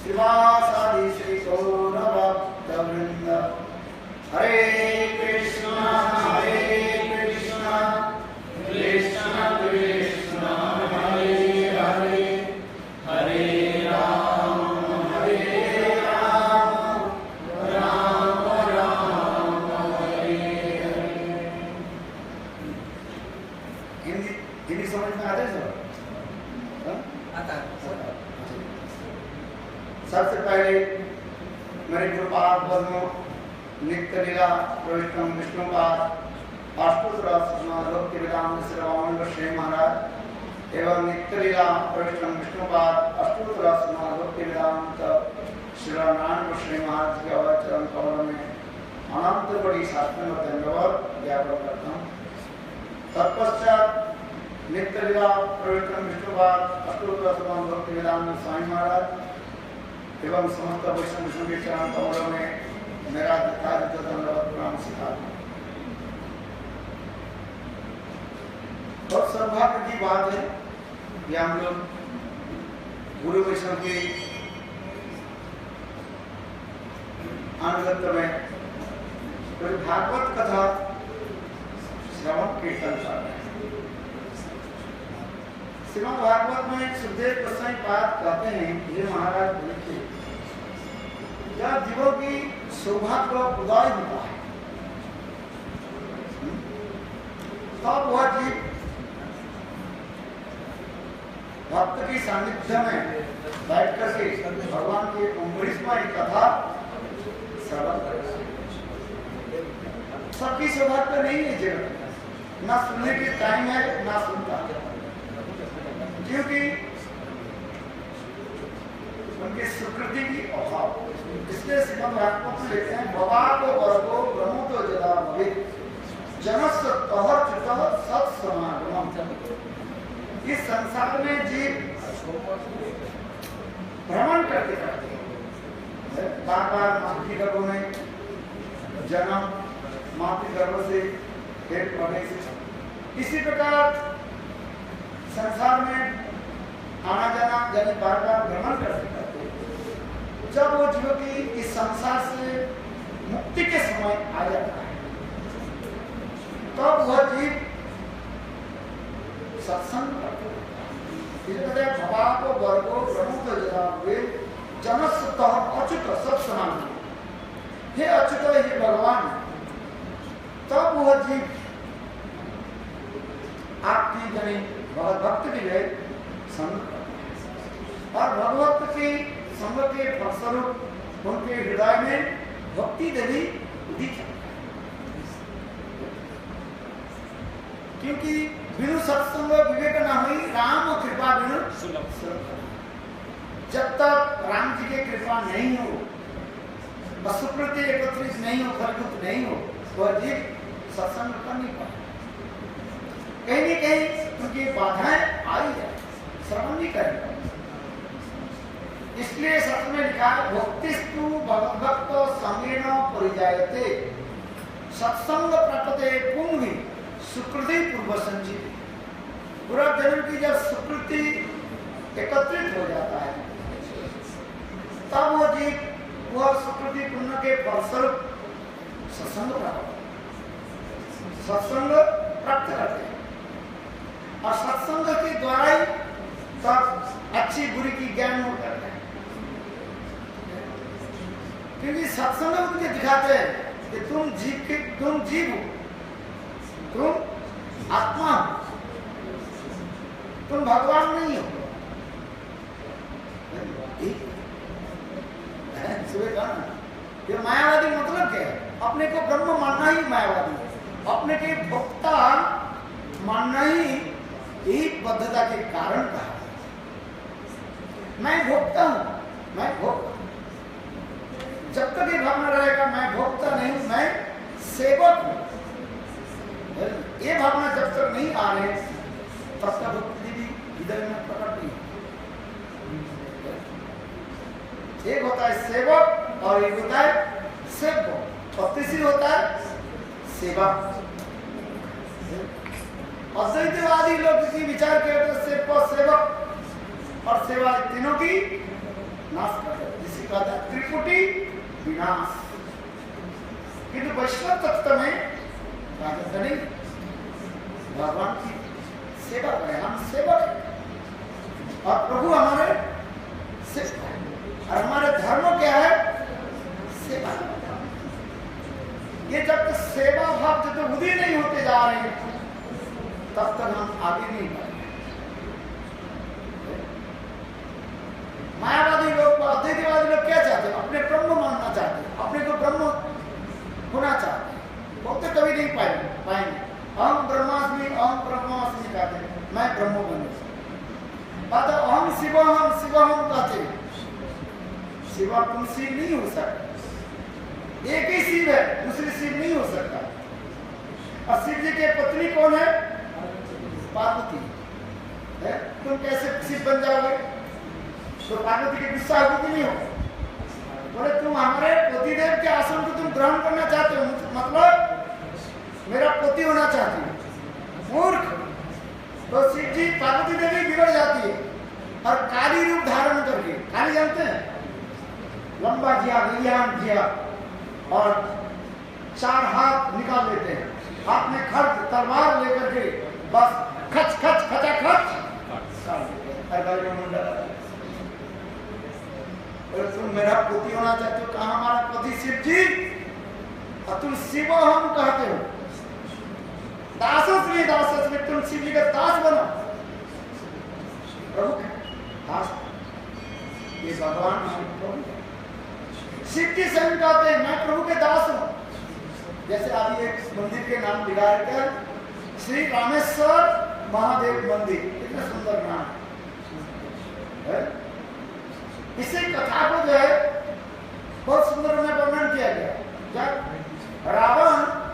शिवासादि श्री गौर भक्तवृंद हरे कृष्णा कृष्ण कृष्ण हरे हरे हरे राम राम राम हरे हरे। हिंदी समझ में आता है सर? आता है। सबसे पहले मेरे गुरुपाद बनो नित्य लीला प्रविष्टम विष्णुपाद अष्टोत्तर लोक वेदांत श्री श्री महाराज एवं नित्य लीला प्रविष्टम विष्णुपाद अष्टोत्तर लोक वेदांत श्री नारायण श्री महाराज के अवचरण कमल में अनंत बड़ी शास्त्र धन्यवाद ज्ञापन करता हूँ। तत्पश्चात नित्य लीला प्रविष्टम विष्णुपाद अष्टोत्तर लोक वेदांत स्वामी महाराज एवं समस्त वैष्णव के चरण कमलों में मेरा धन्यवाद प्रणाम सिखाता हूँ। बहुत सौभाग्य की बात है कि हम लोग गुरु वैष्णव की अनुगत्य में कोई भागवत कथा श्रवण कीर्तन कर रहे हैं। श्रीमद् भागवत में सुखदेव गोस्वामी पाद कहते हैं ये महाराज देखिए जब जीवों की सौभाग्य उदय होता है तब वह जीव भक्त की सानिध्य में बैठ करके भगवान की अमृतमय कथा श्रवण करता है। सबकी सौभाग्य नहीं है जगत में, ना सुनने की टाइम है ना सुनता है, क्योंकि उनकी सुकृति की अभाव। इसलिए श्रीमद् भागवत में लिखते हैं बबा को वर्गो ब्रह्मो तो जदा भवित जनस्य तहर चितः सत्समागमम्। इस संसार में जीव भ्रमण करते रहते हैं, बार-बार मातृगर्भ में जन्म, मातृगर्भ से पेट पड़ने से, इसी प्रकार संसार में आना जाना यानी बार-बार भ्रमण करते रहते हैं। जब वो जीव की इस संसार से मुक्ति के समय आ जाता है तब वह जीव सत्संग करते हैं। भवा को वर्गो प्रमुख जनस्त अच्युत सत्समान, हे अच्युत हे भगवान, तब वह जीव आपकी जनी भक्त की है संग और भगवत की संग के फलस्वरूप उनके हृदय में भक्ति देवी उदित है। क्योंकि बिनु सत्संग विवेक न हुई राम कृपा बिनु सुलभ। जब तक राम जी की कृपा नहीं हो, सुकृति एकत्रित नहीं हो, फलभूत नहीं हो, वह जीव सत्संग कर नहीं पाए। कहीं न कहीं उनकी बाधाएं आई है, श्रवण नहीं करेगा। इसलिए शास्त्र में लिखा है भक्तिस्तु भगवत संगेन परिजायते सत्संग प्राप्ते पुंगी सुकृति पूर्व संजीव। पूरा जन्म की जब सुकृति एकत्रित हो जाता है तब वो जीव वह सुकृति पुण्य के फलस्वरूप सत्संग प्राप्त करते हैं और सत्संग के द्वारा ही तब अच्छी बुरी की ज्ञान हो जाता है। क्योंकि सत्संग उनके दिखाते हैं कि तुम जीव हो, तुम आत्मा हो, तुम भगवान नहीं हो। सुबह कहा ना, ये मायावादी मतलब क्या है? अपने को ब्रह्म मानना ही मायावादी है, अपने के भोक्ता मानना ही यही बद्धता के कारण कहा। मैं भोक्ता हूं, मैं भोक्ता। जब तक ये भावना रहेगा मैं भोक्ता नहीं हूं, मैं सेवक हूं, ये भावना जब तक नहीं आ रही तब तक भक्ति भी हृदय में प्रकट नहीं। एक होता है सेवक और एक होता है सेवक, और तीसरी होता है सेवा। अद्वैतवादी लोग किसी विचार के सेवक और सेवा तीनों की नाश कर दे, जिसे कहते हैं त्रिपुटी विनाश। किंतु वैष्णव तत्व में कहते नहीं, भगवान की सेवा करें, हम सेवक हैं और प्रभु हमारे सेवक हैं और हमारे धर्म क्या है? सेवा। ये जब तक सेवा भाव जब तक उदित नहीं होते जा रहे हैं तब तक हम आगे नहीं बढ़ेंगे। मायावादी लोग, अद्वैतवादी लोग क्या चाहते हैं? अपने ब्रह्म मानना चाहते हैं, अपने को ब्रह्म होना चाहते हैं। वो तो कभी नहीं पाएंगे। अहम ब्रह्मास्मि, अहम ब्रह्मास्मि कहते हैं, मैं ब्रह्म बन गया। अहम शिवहम, शिवहम कहते हैं, शिवा तुम शिव नहीं हो सकते। एक ही शिव है, दूसरी शिव नहीं हो सकता। और शिव जी के पत्नी कौन है? पार्वती है। तुम कैसे शिव बन जाओगे? तो पार्वती के गुस्सा होगी कि नहीं होगा? बोले तुम हमारे पतिदेव के आश्रम को तुम ग्रहण करना चाहते हो, मतलब मेरा पति होना चाहती हो, मूर्ख। तो शिव जी, पार्वती देवी बिगड़ जाती है और काली रूप धारण करके, काली जानते हैं, लंबा जिया, गलियान जिया और 4 हाथ निकाल लेते हैं, हाथ में खड्ग तलवार लेकर के बस खच खच खचा खच तुम मेरा पति होना चाहते हो, कहा हमारा पति शिव जी, और तुम शिव हम कहते हो। दासस्मि, दासस्मि, तुम शिव जी का दास बनो। प्रभु दास, ये भगवान शिव जी स्वयं कहते हैं मैं प्रभु के दास हूं। जैसे अभी एक मंदिर के नाम बिगाड़ कर श्री रामेश्वर महादेव मंदिर, कितना सुंदर नाम है। इसी कथा को जो है बहुत सुंदर में वर्णन किया गया। जब रावण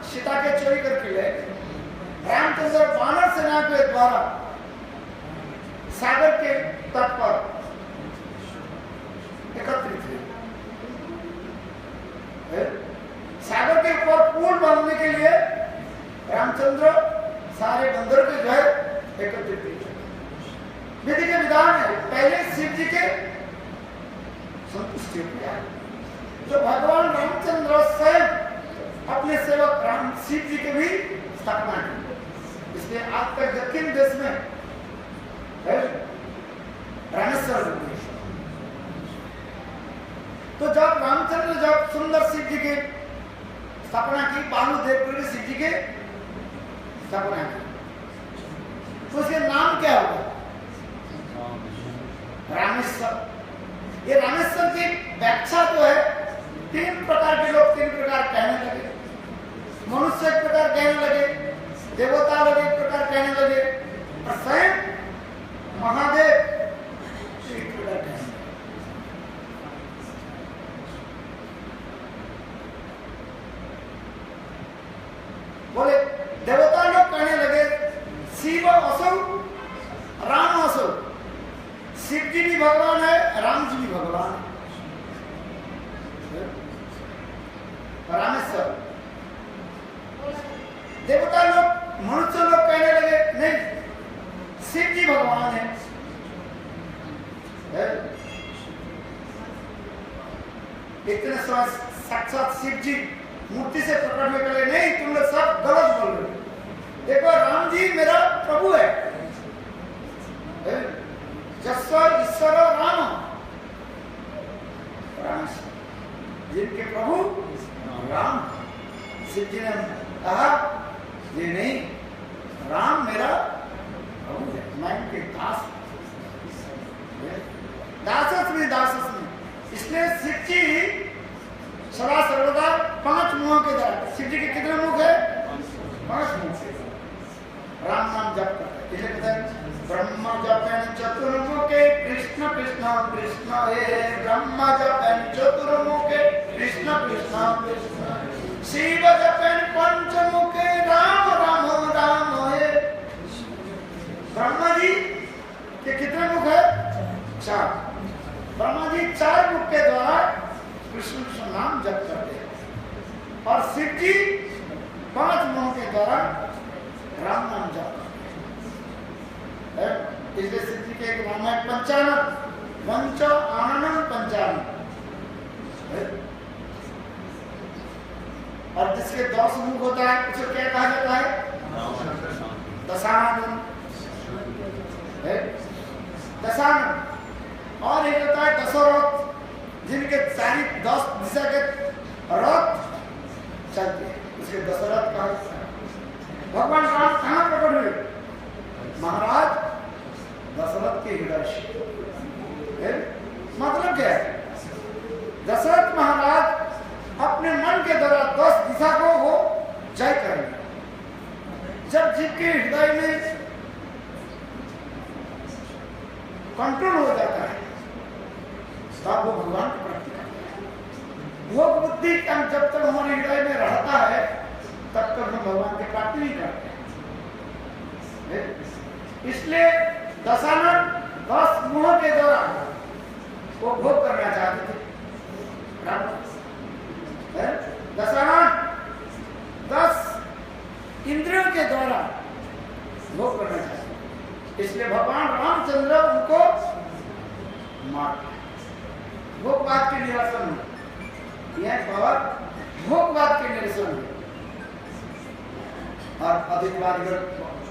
सीता के चोरी करके ले, रामचंद्र वानर सेना के द्वारा सागर के तट पर एकत्रित हुए। सागर के ऊपर पुल बनने के लिए रामचंद्र सारे बंदर के जो है एकत्रित किए। विधि के विधान है, पहले शिव जी के संतुष्टि किया, जो भगवान रामचंद्र स्वयं अपने सेवक राम शिव जी के भी स्थापना की। इसलिए आज तक दक्षिण देश में है रामेश्वर मंदिर। तो जब रामचंद्र जब सुंदर शिव जी की स्थापना की, भानुदेव शिव जी के स्थापना की, तो उसके नाम क्या होगा? रामेश्वर। ये रामेश्वर की व्याख्या जो है 3 प्रकार के लोग 3 प्रकार कहने लगे। मनुष्य एक प्रकार कहने लगे, देवता लोग एक प्रकार कहने लगे, और स्वयं महादेव एक प्रकार कहने लगे। बोले देवता लोग कहने लगे शिव असौ, राम असौ। शिव जी भी भगवान है, राम जी भी भगवान है। रामेश्वर। देवता लोग, मनुष्य लोग कहने लगे नहीं, शिव जी भगवान है। इतने समय साक्षात शिव जी मूर्ति से प्रकट होकर लगे, नहीं तुम लोग सब गलत बोल रहे हो। देखो राम जी मेरा प्रभु है, जस्वर ईश्वर राम, राम जिनके प्रभु राम। शिव जी ने कहा ये नहीं, राम मेरा प्रभु है, मैं उनके दास, दासस्मि दासस्मि। इसलिए शिव जी सदा सर्वदा 5 मुखों के द्वारा, शिव जी के कितने मुख है? 5 मुख से राम नाम जप करते हैं। इसलिए कहते हैं ब्रह्म जपन चतुर्मुखे कृष्ण कृष्ण कृष्ण हे, ब्रह्म जपन चतुर्मुखे कृष्ण कृष्ण कृष्ण, शिव जपन पंचमुखे राम राम राम हे। ब्रह्मा जी के कितने मुख है? 4। ब्रह्मा जी 4 मुख के द्वारा कृष्ण कृष्ण नाम जप करते हैं, और शिव जी 5 मुखों के द्वारा राम नाम जप करते हैं। इसलिए सिद्धि के रामायण पंचानन पंच आनंद पंचानन, और जिसके 10 मुख होता है उसे क्या कहा जाता है? दशानन। दशानन। और एक होता है दशरथ, जिनके सारी 10 दिशा के रथ चलते हैं, उसके दशरथ कहा जाता है। भगवान राम कहाँ प्रकट हुए? महाराज दशरथ के हृदय से। मतलब क्या है? दशरथ महाराज अपने मन के द्वारा 10 दिशा को वो जय करेंगे। जब जीव के हृदय में कंट्रोल हो जाता है तब वो भगवान की प्राप्ति करता है। भोग बुद्धि जब तक हमारे हृदय में रहता है तब तक हम भगवान की प्राप्ति नहीं करते। इसलिए दशानन 10 मुहों के द्वारा वो भोग करना चाहते थे। दशानन 10 इंद्रियों के द्वारा भोग करना चाहते, इसलिए भगवान रामचंद्र उनको मार भोगवाद के निरसन में, यह पावर भोगवाद के निरसन में। और अधिकवाद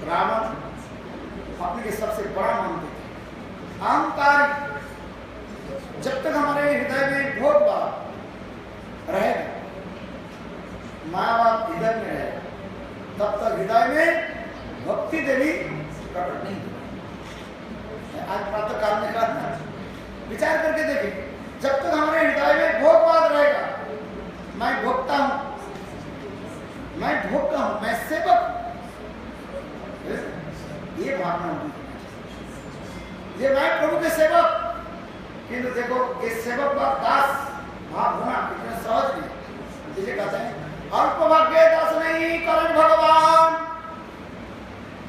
रावण अपने के सबसे बड़ा मानते थे, अहंकार। जब तक हमारे हृदय में भोगवाद रहेगा, मायावाद हृदय में रहेगा, तब तक हृदय में भक्ति देवी प्रकट नहीं होगी। आज प्रातः काल में कहा, विचार करके देखें, जब तक हमारे हृदय में भोगवाद रहेगा, मैं भोगता हूं, मैं भोगता हूं, मैं सेवक, ये भावना होगी, ये मैं प्रभु के सेवक। किंतु देखो ये सेवक का दास भाव होना इतना सहज नहीं। इसे कहते हैं अल्प भाग्य दास नहीं करण भगवान।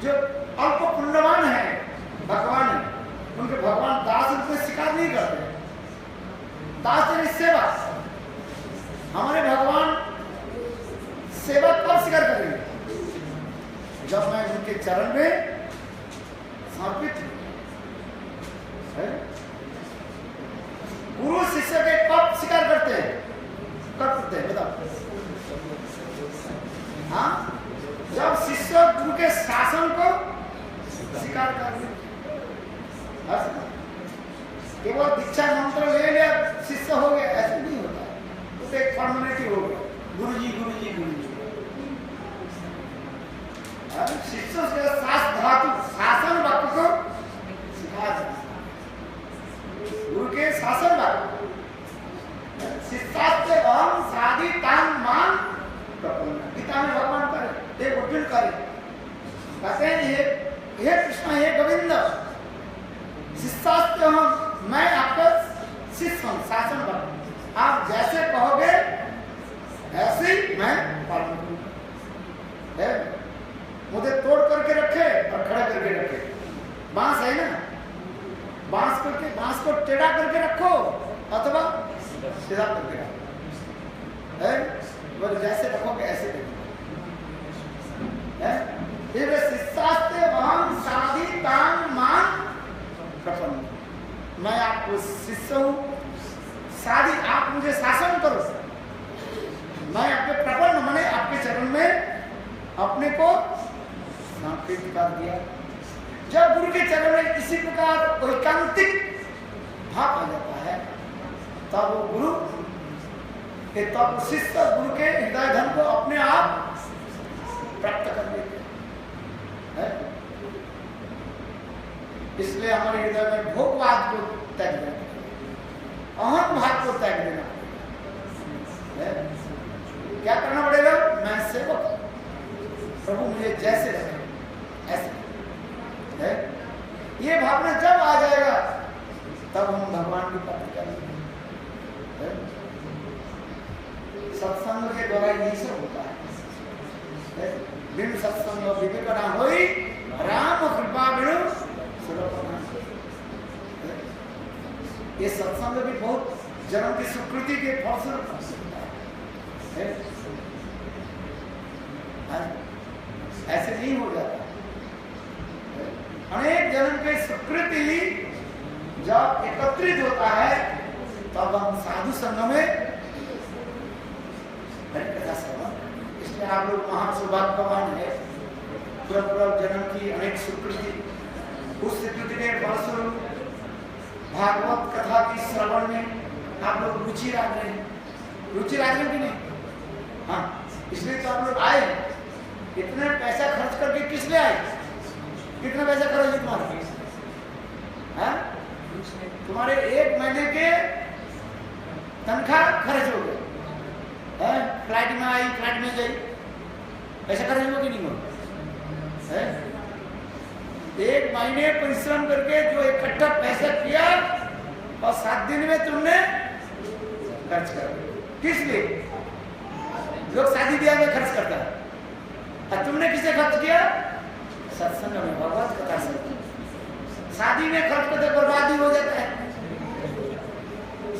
जो अल्प पुण्यवान है भगवान है, उनके भगवान दास उनको स्वीकार नहीं करते। दास यानी सेवा। हमारे भगवान सेवा कब स्वीकार करेंगे? जब मैं उनके चरण में समर्पित है। गुरु शिष्य के कब स्वीकार करते हैं? कब करते हैं बताओ? हाँ, जब शिष्य गुरु के शासन को स्वीकार कर ले। केवल दीक्षा मंत्र ले लिया शिष्य हो गया, ऐसे नहीं होता। तो एक फॉर्मेलिटी हो गया, गुरुजी गुरुजी गुरुजी। शिष्य के शास्त्र धातु शासन वाक्य को सिखा जाता, गुरु के शासन वाक्य। शिष्यास्ते अहम साधि तान मान प्रपन्न। गीता में भगवान करे, एक अर्जुन करे, कहते हैं हे कृष्ण हे गोविंद, शिष्यास्ते हम, मैं आपका शिष्य हूं, शासन वाक्य। आप जैसे कहोगे ऐसे ही मैं पालन करूंगा। मुझे तोड़ करके रखे और खड़ा करके रखे। बांस है ना, बांस को टेढ़ा करके रखो अथवा सीधा करके रखो, जैसे रखोगे ऐसे रखोगे। शिष्यास्ते अहम साधि तान मान प्रपन्न। मैं आपको शिष्य हूं, साधि आप मुझे शासन करो, मैं आपके प्रपन्न माने आपके चरण में अपने को समर्पित कर दिया। जब गुरु के चरण में इसी प्रकार एकांतिक भाव आ जाता है, तब वो गुरु के तब शिष्य गुरु के हृदय धन को अपने आप प्राप्त कर लेते हैं। इसलिए हमारे हृदय में भोगवाद को त्याग देना, अहम भाव को त्याग देना। क्या करना पड़ेगा? मैं सेवक, प्रभु मुझे जैसे रखे ऐसे है। ये भावना जब आ जाएगा तब हम भगवान की प्राप्ति करेंगे। सत्संग के द्वारा यही सब होता है। बिन सत्संग विवेक ना होई, राम कृपा बिनु सुलभ। ये सत्संग भी बहुत जन्म की सुकृति के फलस्वरूप है। ऐसे नहीं हो जाता। अनेक जन्म के सुकृति जब एकत्रित होता है तब हम साधु संघ में हरिकथा श्रवण। इसलिए आप लोग महासौभाग्यवान है, पूर्व जन्म की अनेक स्वीकृति, उस स्वीकृति ने फलस्वरूप भागवत कथा की श्रवण में आप लोग रुचि रख रहे हैं, रुचि रख रहे कि नहीं? हाँ, इसलिए तो आप लोग आए। इतने पैसा खर्च करके किस लिए आए? कितना पैसा खर्च है तुम्हारा? हाँ? तुम्हारे एक महीने के तनख्वाह खर्च हो गए, फ्लाइट में आई, फ्लाइट में गई, पैसा खर्च हो कि नहीं हो? एक महीने परिश्रम करके जो इकट्ठा पैसा किया और 7 दिन में तुमने खर्च कर दिया। किस लिए? लोग शादी ब्याह में खर्च करता है, और तुमने किसे खर्च किया? सत्संग में, भगवत कथा से। शादी में खर्च करते बर्बादी हो जाता है।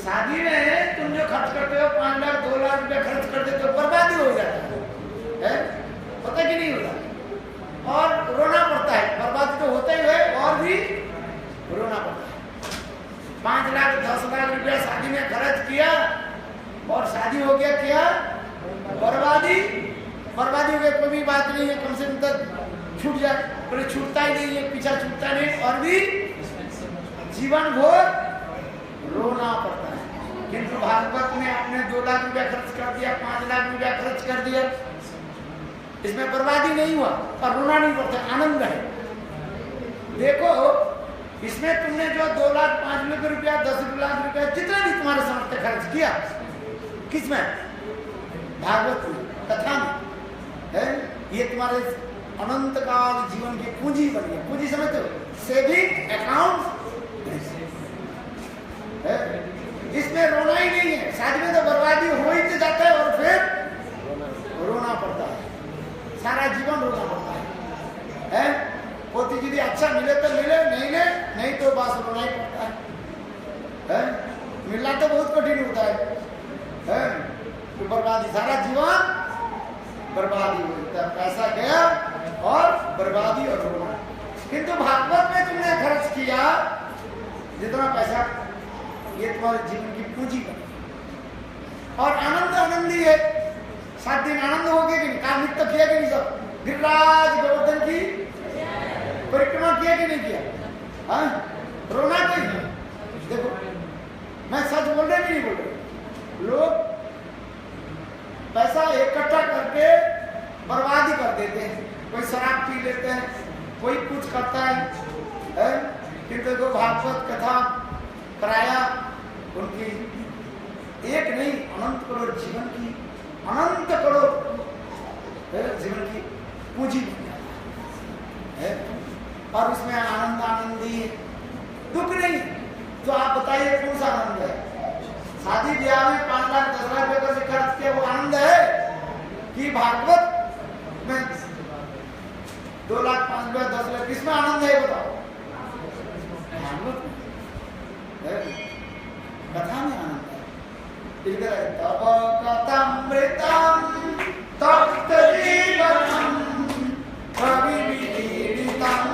शादी में तुम जो खर्च करते हो 5 लाख 2 लाख रुपया खर्च करते तो बर्बादी हो जाता है, पता कि नहीं होता? और रोना पड़ता है, बर्बादी तो होता ही है और भी रोना पड़ता है। 5 लाख 10 लाख रुपया शादी में खर्च किया और शादी हो गया क्या? बर्बादी। बर्बादी हो गया, कोई बात नहीं है, कम से कम तक छूट जाए, पर छूटता ही नहीं है, पीछा छूटता नहीं और भी जीवन भर रोना पड़ता है। किंतु भागवत में आपने 2 लाख रुपया खर्च कर दिया, 5 लाख रुपया खर्च कर दिया, इसमें बर्बादी नहीं हुआ और रोना नहीं पड़ता, आनंद है। देखो इसमें तुमने जो 2 लाख 5 लाख रुपया 10 लाख रुपया जितना भी तुम्हारे सामर्थ्य खर्च किया, किसमें? भागवत में, कथा में है। ये तुम्हारे अनंत काल जीवन की पूंजी बनी है। पूंजी समझते हो? सेविंग अकाउंट है, इसमें रोना ही नहीं है। शादी में तो बर्बादी हो ही तो जाता है और फिर रोना पड़ता है, सारा जीवन रोना पड़ता है। पोती यदि अच्छा मिले तो मिले, नहीं ले नहीं तो बस रोना ही पड़ता है। मिलना तो बहुत कठिन होता है। तो बर्बादी, सारा जीवन बर्बादी होता है, पैसा गया और बर्बादी और रोना। किंतु भागवत में तुमने खर्च किया जितना पैसा, ये तुम्हारे जीवन की पूंजी बनी और आनंद आनंदी है। 7 दिन आनंद हो गया कि नहीं? काम नित्य किया कि नहीं? सब गिरिराज गोवर्धन की परिक्रमा किया कि नहीं किया? हाँ, रोना तो ही। देखो मैं सच बोल रहे कि नहीं बोल रहे? लोग पैसा इकट्ठा करके बर्बादी कर देते हैं, कोई शराब पी लेते हैं, कोई कुछ करता है। किंतु देखो भागवत कथा कराया, उनकी एक नहीं अनंत करोड़ जीवन की, अनंत करोड़ जीवन की पूंजी है और उसमें आनंद आनंदी, दुख नहीं। तो आप बताइए कौन सा आनंद है? शादी ब्याह में 5 लाख 10 लाख रुपए से खर्च किया वो आनंद है कि भागवत में 2 लाख 5 लाख 10 लाख, किसमें आनंद है बताओ? भागवत में, कथा में आनंद है। तब कथामृतम तप्त जीवनम कविविदीरितम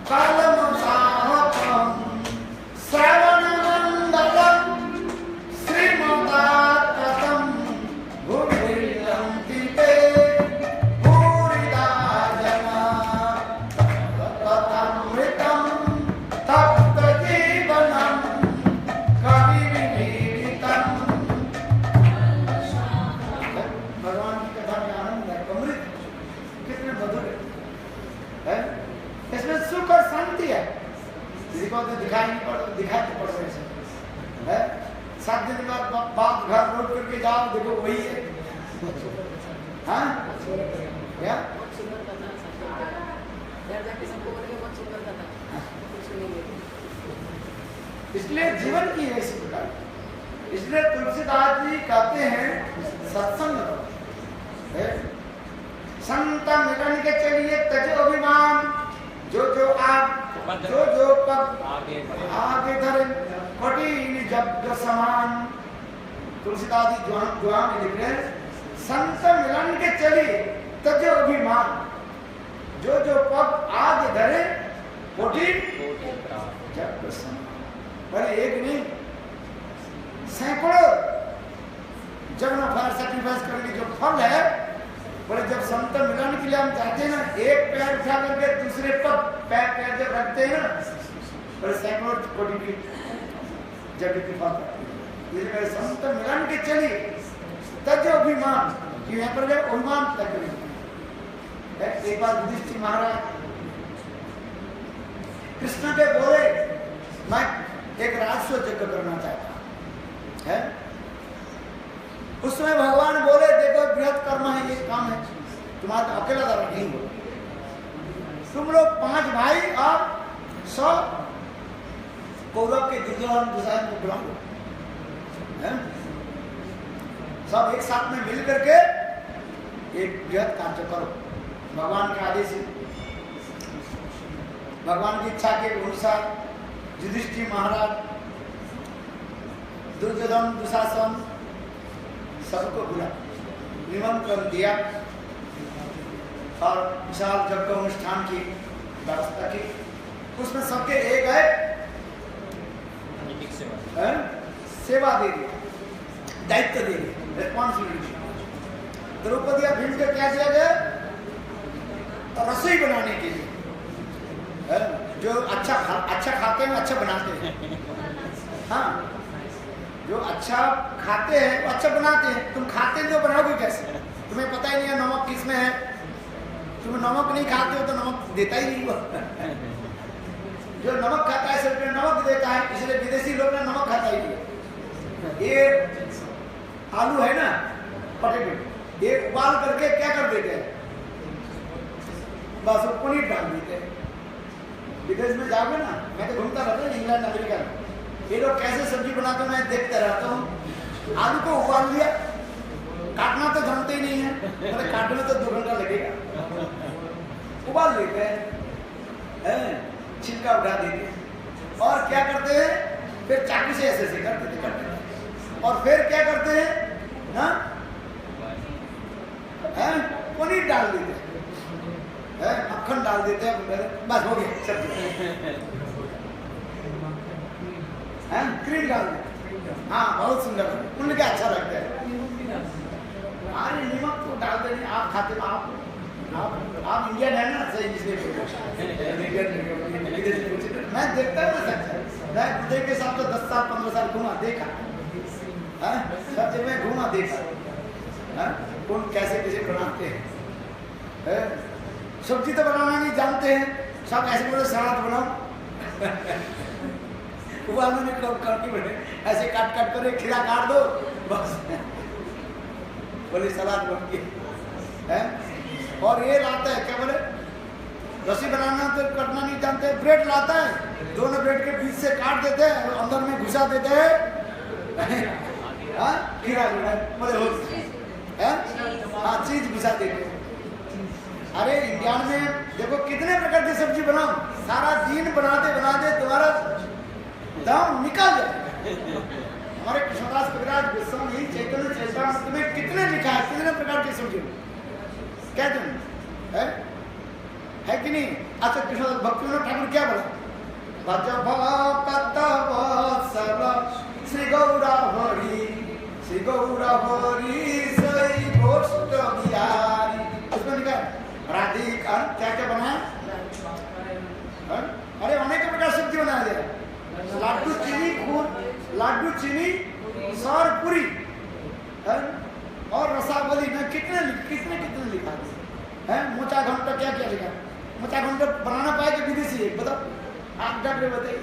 कलमसाहकम श्रवणमंडलम श्रीमदाततम भुविर्यन्ति ते भूरिदा जना। कथामृतम तप्त जीवनम कविविदीरितम। भगवान की कथा में आनंद है, अमृत कितने मधुर है। इसमें सुख और शांति है। किसी को तो दिखाई नहीं पड़, दिखाई तो पड़ रहे है। 7 दिन बाद घर रोड करके जाओ, देखो वही है। हाँ क्या? इसलिए जीवन की है इसी प्रकार। इसलिए तुलसीदास जी कहते हैं सत्संग है। संत मिलन के चलिए तजो अभिमान, जो आप जो पग आगे धरे कठिन जग समान। तुलसीदास जी जुआन में लिख रहे हैं संत मिलन के चलिए तजो अभिमान, जो पग आगे धरे कठिन जग समान। बोले एक नहीं सैकड़ों जब ना फायर सैक्रिफाइस करने जो फल है, बोले जब संत मिलन के लिए हम जाते हैं ना, एक पैर उठा करके दूसरे पर पैर जब रखते हैं ना, बोले सैकड़ों कोटि की जब की फल करते हैं। संत मिलन के चलिए तज अभिमान कि यहाँ पर जब अभिमान तक एक बार युधिष्ठिर महाराज कृष्ण के बोले मैं एक राजस्व यज्ञ करना चाहता है। उसमें भगवान बोले देखो बृहत कर्म है, ये काम है, तुम्हारा अकेला द्वारा नहीं हो, तुम लोग 5 भाई और 100 कौरव के दुर्योधन दुशासन को बुलाओ, सब एक साथ में मिल करके एक बृहत कार्य करो। भगवान के आदेश से, भगवान की इच्छा के अनुसार युधिष्ठिर महाराज दुर्योधन दुशासन सबको बुला निमंत्रण दिया और विशाल यज्ञ अनुष्ठान की व्यवस्था की। उसमें सबके एक है सेवा दे दी, दायित्व दे दी, रिस्पॉन्सिबिलिटी। द्रौपदी और भीम को क्या दिया गया? रसोई बनाने के लिए, जो अच्छा खाते हैं अच्छा बनाते हैं। हाँ, जो अच्छा खाते हैं वो अच्छा बनाते हैं। तुम खाते तो बनाओगे कैसे? तुम्हें पता ही नहीं है नमक किस में है। तुम नमक नहीं खाते हो तो नमक देता ही नहीं वो। जो नमक खाता है सिर्फ नमक देता है, इसलिए विदेशी लोग ना नमक खाता ही नहीं। ये आलू है ना, पोटैटो, ये उबाल करके क्या कर देते हैं, बस वो पनीर डाल देते हैं। विदेश में जाओगे ना, मैं तो घूमता रहता हूँ इंग्लैंड अमेरिका में, ये लोग कैसे सब्जी बनाते मैं देखते रहता हूँ। आलू को उबाल लिया, काटना तो जानते ही नहीं है, मतलब काटने में तो 2 घंटा लगेगा। उबाल लेते हैं, छिलका उठा देते और क्या करते हैं, फिर चाकू से ऐसे करते थे और फिर क्या करते हैं ना, पनीर डाल देते हैं, मक्खन डाल देते हैं, बस हो गया सब्जी। क्रीम डाल देते, हाँ बहुत सुंदर, उनके अच्छा लगता है। अरे नमक तो डालते नहीं, आप खाते हो, आप इंडियन है ना, सही इसलिए मैं देखता हूँ ना, मैं बुद्धे के साथ तो 10 साल 15 साल घूमा देखा, सब जगह घूमा देखा, कौन कैसे कैसे बनाते हैं। सब्जी तो बनाना नहीं जानते हैं, सब ऐसे बोले सलाद बनाओ, उबालने में काटी बने, ऐसे काट करे, खीरा काट दो बस, बोले सलाद बन गई। और ये लाता है क्या बोले, रस्सी बनाना तो कटना नहीं जानते, ब्रेड लाता है, दोनों ब्रेड के बीच से काट देते हैं, अंदर में घुसा देते हैं, खीरा बोले हाँ चीज घुसा देते हैं। अरे इंडिया में देखो कितने प्रकार की सब्जी बनाओ, सारा दिन बनाते बनाते तुम्हारा दम निकल जाए। हमारे कृष्णदास कविराज गोस्वामी चैतन्य चैतन्य में कितने लिखा है, कितने प्रकार की सब्जी क्या तुम है कि नहीं। अच्छा कृष्णदास भक्तिविनोद ठाकुर क्या बोला, भज भक्त वत्सल श्री गौरा हरि, श्री गौरा हरि सई गोष्ठ बिहारी। उसमें लिखा राधिका क्या क्या बनाया, अरे अनेक प्रकार सब्जी बना दिया, लाडू चीनी खून, लाडू चीनी सौर पूरी और रसावली में कितने लिखा है। मोचा घंटा क्या क्या लिखा, मोचा घंटा बनाना पाएगा विदेशी है, बताओ आप डॉक्टर बताइए,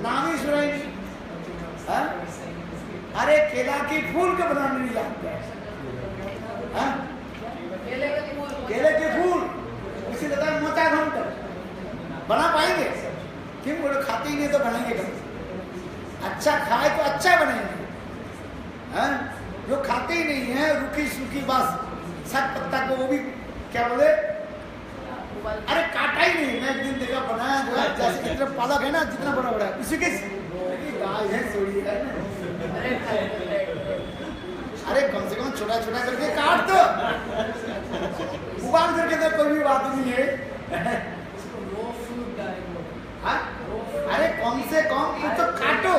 नाम ही सुनाई। अरे केला की फूल के बनाने नहीं जानते, केले के फूल, इसी लगता है मोचा घंटा बना पाएंगे, क्यों बोले खाते ही नहीं तो बनाएंगे कब। अच्छा खाए तो अच्छा बनेंगे, जो खाते ही नहीं है रूखी सूखी बस साग पत्ता को, वो भी क्या बोले, अरे काटा ही नहीं। मैं एक दिन देखा बनाया जो है, जैसे इतना पालक है ना, जितना बड़ा बड़ा है उसी के गाय है सोड़ी है, अरे कम से कम छोटा छोटा करके काट दो, उबाल करके तो कोई भी बात नहीं है। अरे कौन कम से कम कुछ तो काटो,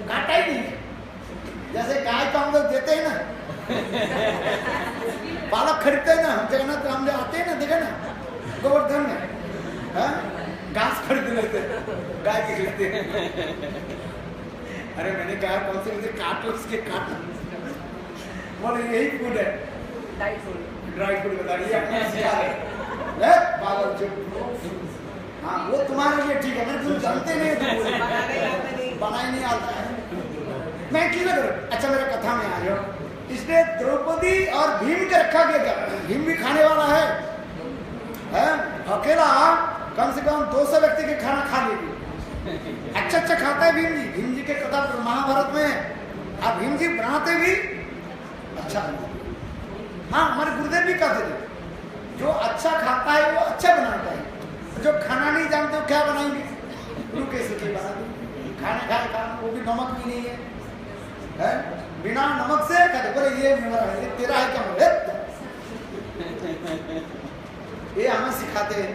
काटा ही नहीं। जैसे गाय को हम लोग देते हैं ना, पालक खरीदते हैं ना, हम जगन्नाथ राम जो आते हैं ना, देखे ना गोवर्धन में, घास खरीद लेते गाय के खरीदते। अरे मैंने कहा कौन से मुझे काटो, उसके काटो, बोले यही फूड है, ड्राई फूड बता रही है अपना सिखा रहे पागल चुप। हाँ वो तुम्हारे लिए ठीक है, मैं तुम जानते नहीं, बना ही नहीं आता है, मैं क्यों ना करूं। अच्छा मेरे कथा में आ जाओ। इसलिए द्रौपदी और भीम के रखा गया क्या, भीम भी खाने वाला है? अकेला कम से कम 200 व्यक्ति के खाना खा लेगी। अच्छा अच्छा खाता है भीम जी। भीम जी के कथा महाभारत में अब भीम जी बनाते भी अच्छा। हाँ हमारे गुरुदेव भी कहते थे जो अच्छा खाता है वो अच्छा बनाता है, जो खाना नहीं जानते हो क्या बनाएंगे, गुरु कैसे के बना देंगे। खाना खाए खाना वो भी नमक भी नहीं है, बिना नमक से कहते बोले ये मेरा है, ये तेरा है क्या, बोले ये हमें सिखाते हैं।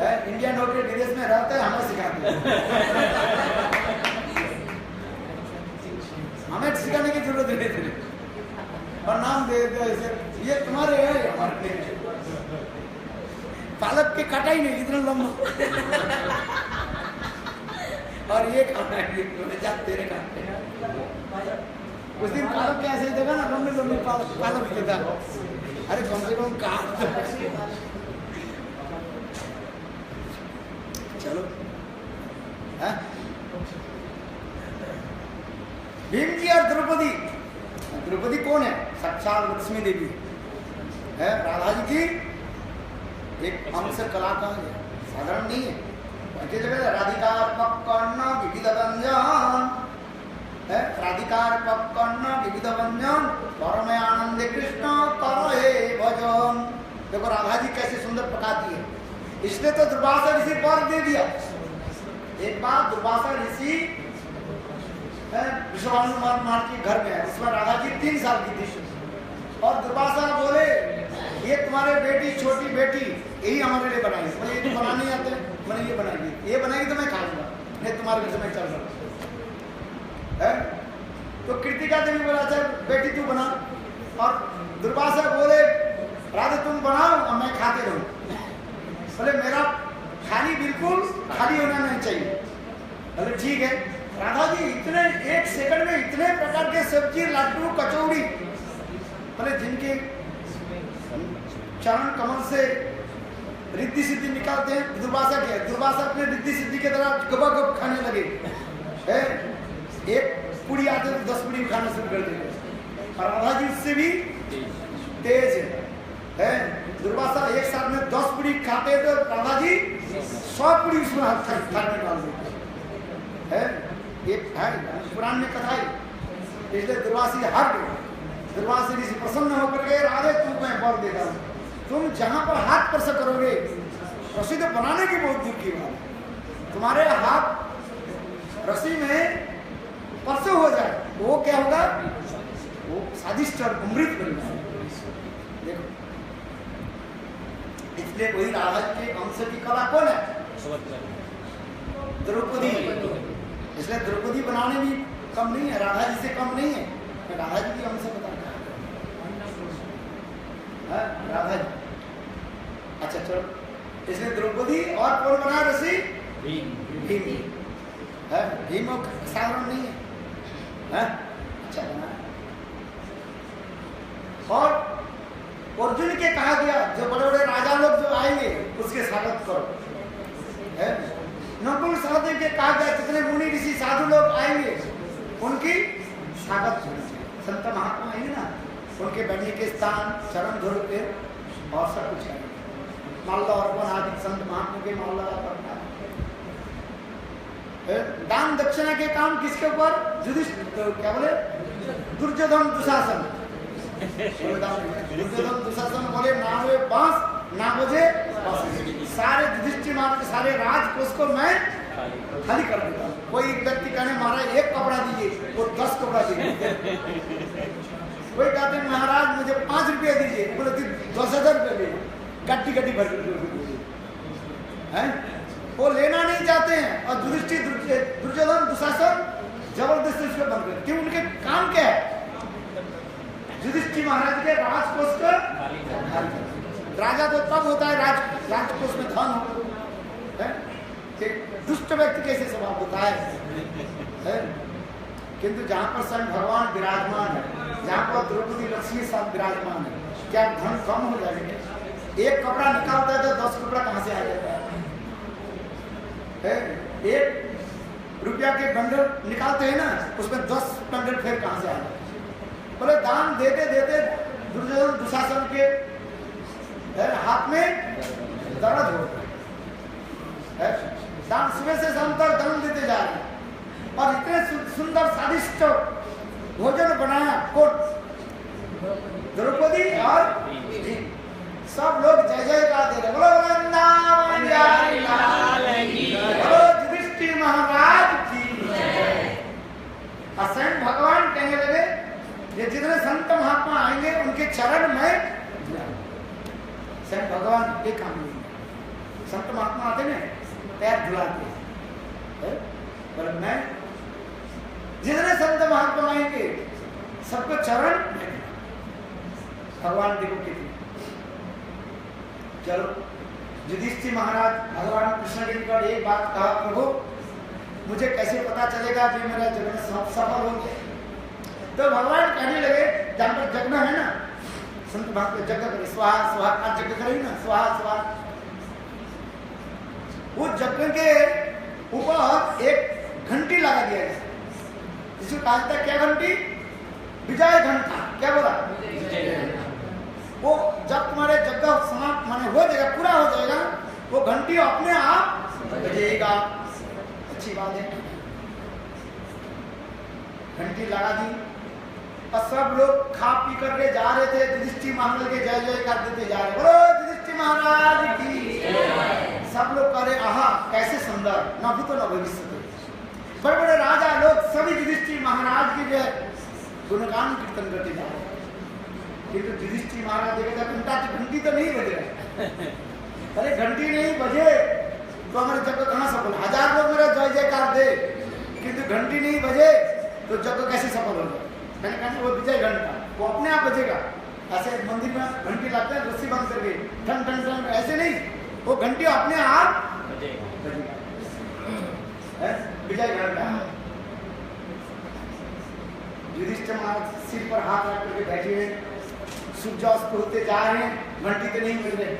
इंडियन होकर विदेश में रहते हैं, हमें सिखाते हैं। हमें सिखाने की जरूरत नहीं थी, और नाम दे दो ऐसे, ये तुम्हारे है हमारे। पालक के काटा ही नहीं इतना लंबा, और ये खाना है जा तेरे काटते। उस दिन पालक कैसे देखा ना, लंबे लंबे पालक देता। अरे कम से कम काट। चलो भीम जी और द्रौपदी। द्रौपदी कौन है? साक्षात लक्ष्मी देवी है, राधा जी की एक अंश कलाकार है, साधारण नहीं है। राधिकार पक्कर्ण विविध व्यंजन है, राधिकार पक्कर्ण विविध व्यंजन परम आनंद कृष्ण करो हे भजन। देखो राधा जी कैसे सुंदर पकाती है। इसलिए तो दुर्वासा ऋषि वर दे दिया। एक बार दुर्वासा ऋषि विश्वामित्र महाराज के घर में है, उसमें राधा जी 3 साल की थी, और दुर्वासा बोले ये तुम्हारे बेटी छोटी बेटी यही हमारे लिए बनाई, बोले ये तो बनाने आते हैं, मैंने ये बनाएगी, ये बनाएगी तो मैं खाऊंगा, नहीं तुम्हारे घर से मैं चल रहा है। तो कृतिका देवी बोला अच्छा बेटी तू बना, और दुर्वासा बोले राधा तुम बनाओ और मैं खाते रहूं। बोले मेरा थाली बिल्कुल खाली होना नहीं चाहिए। बोले ठीक है। राधा जी इतने 1 सेकंड में इतने प्रकार के सब्जी, लड्डू, कचौड़ी, बोले जिनके चरण कमल से रिद्धि सिद्धि निकालते हैं, दुर्वासा के दुर्वासा अपने रिद्धि सिद्धि के तरह गबगब खाने लगे। एक पूरी आते तो 10 पूरी खाना शुरू कर देते, और राधा जी उससे भी तेज है। दुर्वासा एक साथ में 10 पूरी खाते तो राधा जी 100 पूरी उसमें खाने निकाल देते हैं। एक है पुराण में कथा है। इसलिए दुर्वासी हर दुर्वासी ऋषि प्रसन्न होकर के राधे तुमको मैं वर देता हूँ, तुम जहां पर हाथ स्पर्श करोगे रस्सी तो बनाने की बहुत दूर की बात, तुम्हारे हाथ रस्सी में स्पर्श हो जाए वो क्या होगा, वो स्वादिष्ट और अमृत बन जाए। देखो इसलिए वही राधा के अंश की कला कौन है? द्रौपदी। इसलिए द्रौपदी बनाने भी कम नहीं है, राधा जी से कम नहीं है। राधा जी की अंश बताना है राधा जी। अच्छा चलो, इसलिए द्रौपदी और कौन बना रसी? भीम। भीम है, भीम साधारण नहीं है, अच्छा बना। और अर्जुन के कहा गया जो बड़े बड़े राजा लोग जो आएंगे उसके स्वागत करो, है। नकुल सहदेव के कहा गया कितने मुनि ऋषि साधु लोग आएंगे उनकी स्वागत करो। संत महात्मा आएंगे ना, उनके बैठने के स्थान, चरण धुल के और सब कुछ करेंगे। माल्ला अर्पण आदि संत महात्मा के माल्ला अर्पण। दान दक्षिणा के काम किसके ऊपर? युधिष्ठिर, क्या बोले? दुर्योधन दुशासन। दुर्योधन दुशासन बोले ना वे बांस ना बजे सारे युधिष्ठिर महाराज सारे राजकोष को मैं खाली कर देता हूँ। कोई व्यक्ति कहने महाराज 1 कपड़ा दीजिए, वो 10 कपड़ा दीजिए। कोई कहते महाराज मुझे 5 रुपया दीजिए, बोले 10,000 रुपये दीजिए, गड्डी भर है? वो लेना नहीं चाहते हैं और युधिष्ठिर, दुर्योधन, दुशासन जबरदस्ती उसको बंद कर। क्यों? उनके काम क्या है? युधिष्ठिर महाराज के राजकोष का, राजा तो तब होता है राजकोष में धन हो, दुष्ट व्यक्ति कैसे स्वभाव होता है? किंतु जहाँ पर स्वयं भगवान विराजमान है, जहाँ पर द्रौपदी लक्ष्मी सब विराजमान है, क्या धन कम हो जाएंगे? एक कपड़ा निकालता है तो 10 कपड़ा कहाँ से आ जाता है? 1 रुपया के बंडल निकालते हैं ना, उसमें 10 बंडल फिर कहाँ से आ जाते हैं? बोले दान देते देते दुर्योधन दुशासन के हाथ में दर्द हो है। दान सुबह से शाम तक दान देते जा रहे हैं और इतने सुंदर स्वादिष्ट भोजन बनाया कौन? द्रौपदी और सब लोग जय जयकार दे रहे। बोलो वृंदावन बिहारी लाल की, बोलो युधिष्ठिर महाराज की जय। और स्वयं भगवान कहने लगे ये जितने संत महात्मा आएंगे उनके चरण में, स्वयं भगवान ये काम नहीं, संत महात्मा आते ना पैर धुलाते हैं, पर मैं जितने संत महात्मा आएंगे सबको चरण, भगवान देखो कितने। चलो युधिष्ठिर महाराज भगवान कृष्ण के निकट एक बात कहा, प्रभु मुझे कैसे पता चलेगा कि मेरा जन्म सफल हो गया? तो भगवान कहने लगे जहां पर यज्ञ है ना, संत महात्मा यज्ञ करे, स्वाहा स्वाहा का यज्ञ करेंगे ना, स्वाहा स्वाहा, वो यज्ञ के ऊपर एक घंटी लगा दिया है, जिसको कहा जाता है क्या घंटी? विजय घंटा। क्या बोला? वो जब तुम्हारे यज्ञ समाप्त माने हो जाएगा, पूरा हो जाएगा, वो घंटी अपने आप बजेगा। अच्छी बात है, घंटी लगा दी और सब लोग खा पी करके जा रहे थे, युधिष्ठिर महाराज के जय जयकार देते जा रहे। बोलो युधिष्ठिर महाराज की। सब लोग कह रहे आहा कैसे सुंदर, न भी तो न भविष्य। बड़े बड़े राजा लोग सभी युधिष्ठिर महाराज की जो गुणगान कीर्तन करते जा रहे, किंतु युधिष्ठिर महाराज देखेगा घंटी तो नहीं बज रहा। अरे घंटी नहीं बजे तो हमारे जगह कहाँ सफल? 1000 लोग मेरा जय जयकार दे, किंतु घंटी नहीं बजे तो जगह कैसे सफल हो जाए? मैंने कहा वो विजय घंटा वो अपने आप बजेगा। ऐसे मंदिर में घंटी लाते हैं रस्सी बंद करके ठन ठन ठन, ऐसे नहीं, वो घंटी अपने आप बजेगा। विजय घंटा। युधिष्ठिर महाराज सिर पर हाथ रख करके बैठे हैं, सूर्यास्त होते जा रहे हैं, घंटी तो नहीं बज रहे।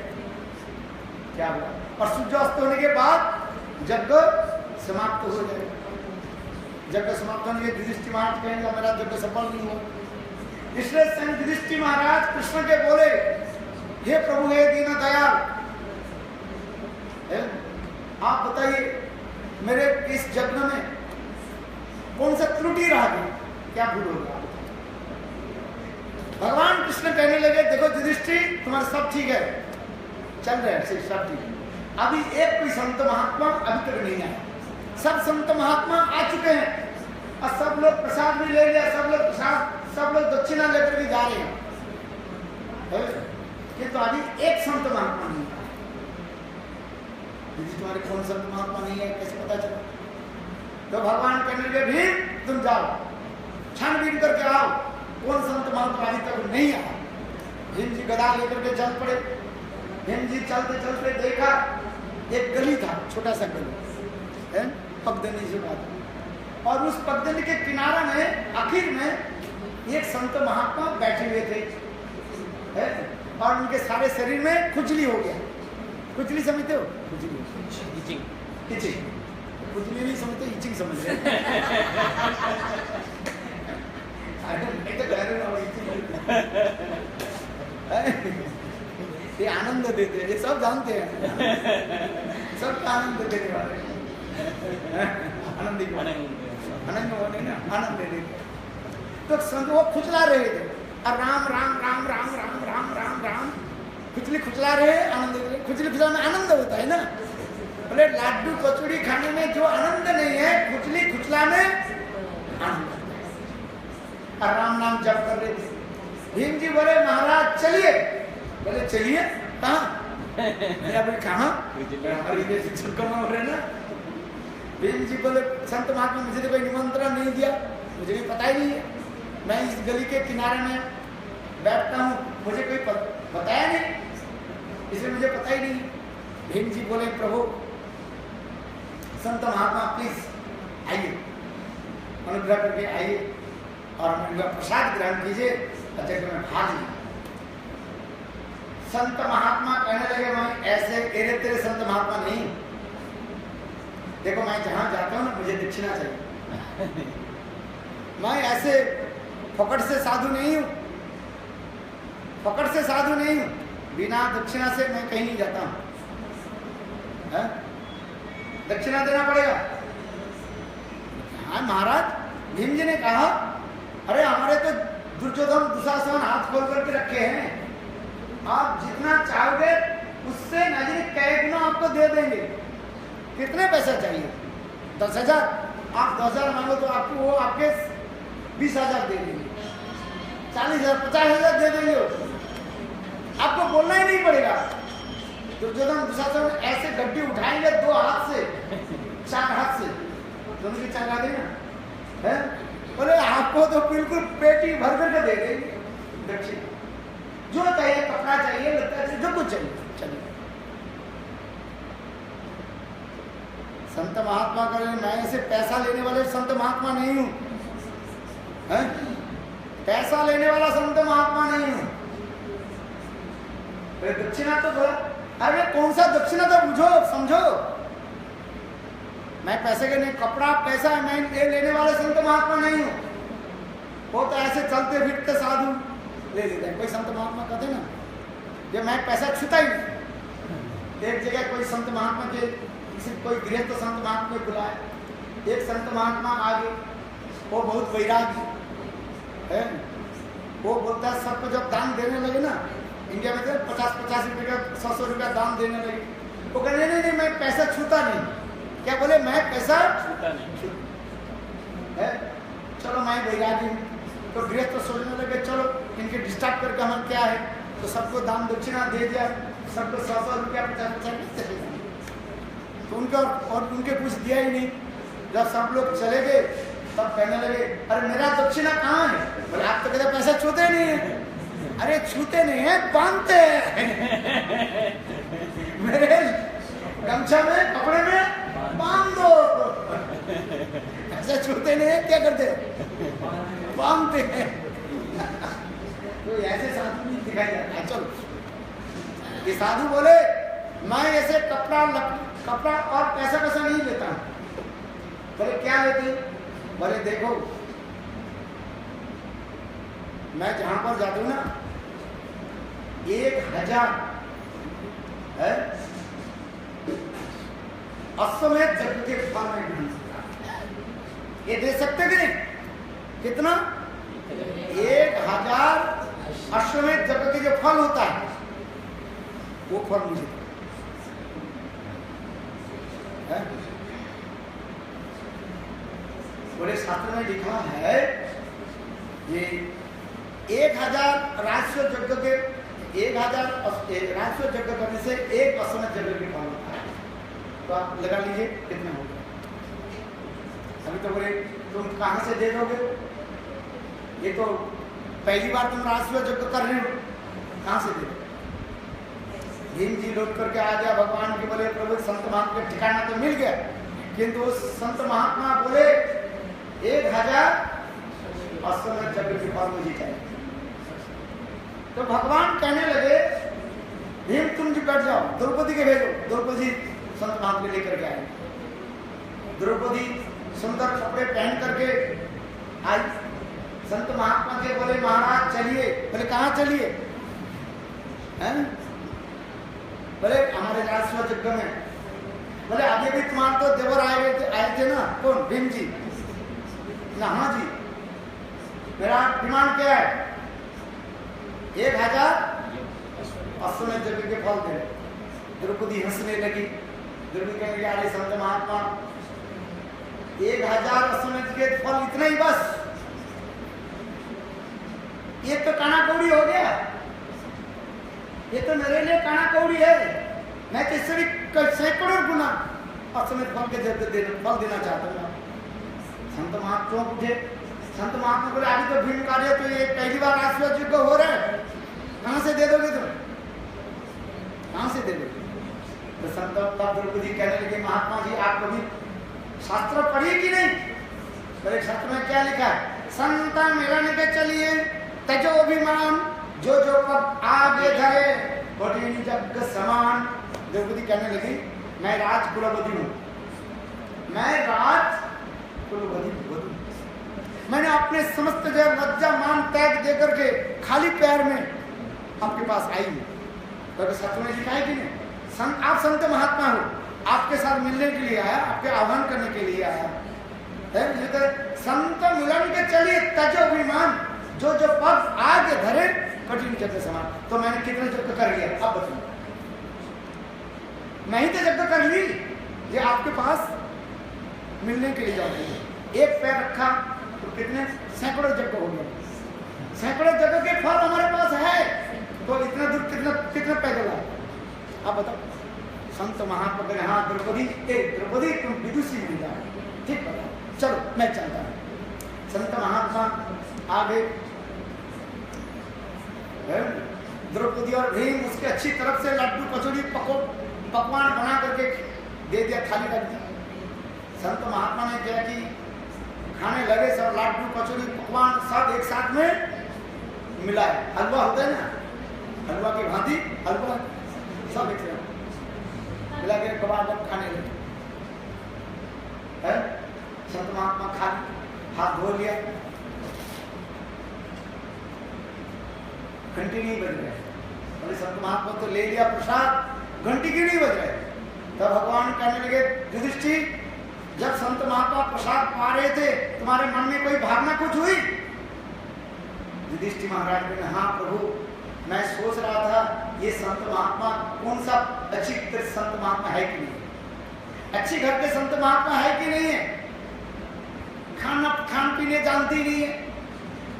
क्या हुआ? और सूर्यास्त होने के बाद यज्ञ समाप्त हो जाएगा। यज्ञ समाप्त होने के युधिष्ठिर महाराज कहेंगे मेरा यज्ञ सफल नहीं हुआ। इसलिए स्वयं युधिष्ठिर महाराज कृष्ण के बोले हे प्रभु हे दीन दयाल, आप बताइए मेरे इस यज्ञ में कौन सा त्रुटि रह गई, क्या भूल होगा? भगवान कृष्ण कहने लगे देखो युधिष्ठिर तुम्हारा सब ठीक है, चल रहे हैं सब ठीक है, अभी एक कोई संत महात्मा अभी तक नहीं आया। सब संत महात्मा आ चुके हैं और सब लोग प्रसाद भी ले लिया, सब लोग प्रसाद, सब लोग दक्षिणा लेकर भी जा रहे हैं, किंतु अभी एक संत महात्मा नहीं आया। तुम्हारे कौन संत महात्मा नहीं है कैसे पता चला? तो भगवान कहने लगे भीम तुम जाओ छानबीन करके आओ कौन संत महात्मा अभी तक नहीं आया। भीम जी गदा लेकर के चल पड़े। भीम जी चलते चलते देखा एक गली था, छोटा सा गली है, पगडंडी से बात, और उस पगडंडी के किनारा में आखिर में एक संत महात्मा बैठे हुए थे है? और उनके सारे शरीर में खुजली हो गया। खुजली समझते हो? खुजली इचिंग, खुजली नहीं समझते, इचिंग समझ रहे ये आनंद देते हैं, ये सब जानते हैं, सब आनंद देने वाले आनंद होने ना आनंद दे देते। तो संत वो खुजला रहे थे और राम राम राम राम राम राम राम राम खुजली खुजला रहे, आनंद, खुजली खुजलाने में आनंद होता है ना। बोले लाडू कचौड़ी खाने में जो आनंद नहीं है, खुजली खुजलाने आनंद। और राम नाम जप कर रहे थे। भीम जी बोले महाराज चलिए। बोले चलिए कहाँ? अभी कहाँ हो रहे ना। भीम जी बोले संत महात्मा मुझे तो कोई निमंत्रण नहीं दिया, मुझे भी पता ही नहीं है, मैं इस गली के किनारे में बैठता हूँ, मुझे कोई बताया नहीं, इसलिए मुझे पता ही नहीं। भीम जी बोले प्रभु संत महात्मा प्लीज आइए, अनुग्रह करके आइए और उनका प्रसाद ग्रहण कीजिए, अच्छा में भाग लीजिए। संत महात्मा कहने लगे मैं ऐसे तेरे तेरे संत महात्मा नहीं, देखो मैं जहां जाता हूं ना मुझे दक्षिणा चाहिए, मैं ऐसे फकड़ से साधु नहीं हूं, फकड़ से साधु नहीं हूं, बिना दक्षिणा से मैं कहीं नहीं जाता हूं, दक्षिणा देना पड़ेगा। हाँ महाराज, भीम जी ने कहा अरे हमारे तो दुर्योधन दुशासन हाथ खोल करके रखे हैं, आप जितना चाहोगे उससे नजदीक कई गुना आपको दे देंगे, कितने पैसा चाहिए? 10,000, आप 10,000 मांगो तो आपको वो आपके 20,000 दे देंगे, 40,000 50,000 दे देंगे, आपको बोलना ही नहीं पड़ेगा। दुर्योधन दुशासन ऐसे गड्डी उठाएंगे 2 हाथ से 4 हाथ से, दोनों की चाल आ देना है, बोले आपको तो बिल्कुल पेटी भर करके दे देंगे दक्षिणा, जो चाहिए कपड़ा चाहिए लत्ता चाहिए जो कुछ चाहिए। चलिए संत महात्मा करें, मैं ऐसे पैसा लेने वाले संत महात्मा नहीं हूं, पैसा लेने वाला संत महात्मा नहीं हूं। दक्षिणा तो बोला, अरे कौन सा दक्षिणा तो बुझो समझो, मैं पैसे के नहीं, कपड़ा पैसा मैं लेने वाले संत महात्मा नहीं हूं। वो तो ऐसे चलते फिरते साधु ले लेते हैं, कोई संत महात्मा कहते ना ये मैं पैसा छूता ही नहीं। एक जगह कोई संत महात्मा के किसी कोई गृहस्थ संत महात्मा को बुलाए, एक संत महात्मा आगे, वो बहुत वैरागी है, वो बोलता है सबको जब दान देने लगे ना, इंडिया में तो 50-50 रुपये का 100-100 रुपया दान देने लगे, वो कहने नहीं मैं पैसा छूता नहीं, क्या बोले मैं पैसा छूता नहीं है, चलो मैं वैरागी हूँ। तो गृहस्थ सोचने लगे चलो इनके डिस्टर्ब करके हम क्या है, तो सबको दान दक्षिणा दे दिया, सबको 100-100 रुपया 50-50 तो उनका और उनके कुछ दिया ही नहीं। जब सब लोग चले गए तब कहने लगे अरे मेरा दक्षिणा कहाँ है, बोले आप तो कहते पैसा छूते नहीं है, अरे छूते नहीं है बांधते हैं मेरे गमछा में कपड़े में बांध दो, ऐसा छूते नहीं है, क्या करते बांधते हैं। तो ऐसे साधु नहीं दिखाई जाता है। चलो ये साधु बोले मैं ऐसे कपड़ा और पैसा नहीं लेता हूं। बोले क्या लेते? बोले देखो मैं जहां पर जाता हूं ना 1,000 है अश्वमेध यज्ञ के फल में ग्रहण करता, ये दे सकते कि नहीं? कितना? 1,000 अश्वमेध यज्ञ के जो फल होता है वो फल मुझे बोले शास्त्र में लिखा है ये 1,000 राजस्व यज्ञ के 1,000 राजस्व यज्ञ करने से 1 अश्वमेध यज्ञ के फल होता है। तो आप लगा लीजिए कितना होगा। अभी तो बोले तुम कहां से दे दोगे, ये तो पहली बार तुम राजस्व यज्ञ कर रहे हो, कहां से दे? भीम जी लौट करके आ गया भगवान के, बोले प्रभु संत महात्मा का ठिकाना तो मिल गया, किंतु उस संत महात्मा बोले 1,000 अश्वमेध यज्ञ के फल मुझे चाहिए। तो भगवान कहने लगे भीम तुम जी बैठ जाओ, द्रौपदी के भेजो। द्रौपदी संत महात्मा लेकर के आए, द्रौपदी सुंदर कपड़े पहन करके आई, संत महात्मा के बोले महाराज चलिए। बोले कहाँ चलिए? हैं? बोले हमारे राजस्व यज्ञ में। बोले आगे भी तुम्हारे तो देवर आए थे ना, कौन? भीम जी ना? हाँ जी। मेरा डिमांड क्या है? 1,000 अश्वमेध यज्ञ के फल दे। द्रौपदी हंसने लगी। द्रौपदी कहेंगे अरे संत महात्मा 1,000 अश्वमेध के फल इतना ही बस, ये तो काना कौड़ी हो गया, ये तो मेरे लिए काना कौड़ी है। मैं तो इससे भी सैकड़ों गुना असमित फल के फल देना चाहता हूँ। संत महात्मा पूछे, संत महात्मा बोले अभी तो भीम कार्य तो ये पहली बार आशीर्वाद युग हो रहा है, कहाँ से दे दोगे तुम, कहाँ से दे दोगे? तो संत द्रौपदी कहने लगे महात्मा जी आप कभी शास्त्र पढ़िए कि नहीं? बोले शास्त्र में क्या लिखा है? संत मिलन के चलिए तजो अभिमान, जो जो पग आगे धरे कठिन जग समान। द्रौपदी कहने लगी मैं राज कुलवती हूँ, मैं राज कुलवती हूँ, मैंने अपने समस्त जो लज्जा मान त्याग दे करके खाली पैर में आपके पास आई हूँ। तो सत्य में लिखा है कि नहीं? आप संत महात्मा हो, आपके साथ मिलने के लिए आया, आपके आह्वान करने के लिए आया है। संत मिलन के चलिए तजो अभिमान, जो जो पग आगे धरे कठिन जग समान। तो मैंने कितने जग कर लिया अब बताओ? मैं ही तो जग कर ली, ये आपके पास मिलने के लिए जाती है। एक पैर रखा तो कितने सैकड़ों जग हो गए, सैकड़ों जगह के फल हमारे पास है, तो इतना दूर कितना पैदल आए आप बताओ? संत महात्मा कहे हाँ द्रौपदी, द्रौपदी तुम विदुषी मिल जाए, ठीक बताओ, चलो मैं चलता हूँ। संत महात्मा आगे, द्रौपदी और भीम उसके अच्छी तरफ से लड्डू कचौड़ी पकवान बना करके दे दिया, थाली रख दी। संत महात्मा ने क्या कि खाने लगे, सब लड्डू कचौड़ी पकवान सब एक साथ में मिलाए। हलवा होता है ना, हलवा की भांति हलवा सब एक साथ मिला के कबाब खाने लगे। संत महात्मा खा हाथ धो लिया, घंटी नहीं बज रहे। बोले संत महात्मा तो ले लिया प्रसाद, घंटी क्यों नहीं बज रहे? तब भगवान कहने लगे युधिष्ठिर, जब संत महात्मा प्रसाद पा रहे थे तुम्हारे मन में कोई भावना कुछ हुई? युधिष्ठिर महाराज ने हाँ प्रभु, मैं सोच रहा था ये संत महात्मा कौन सा अच्छी संत महात्मा है कि नहीं, अच्छी घर के संत महात्मा है कि नहीं है, खान पीने जानती नहीं है।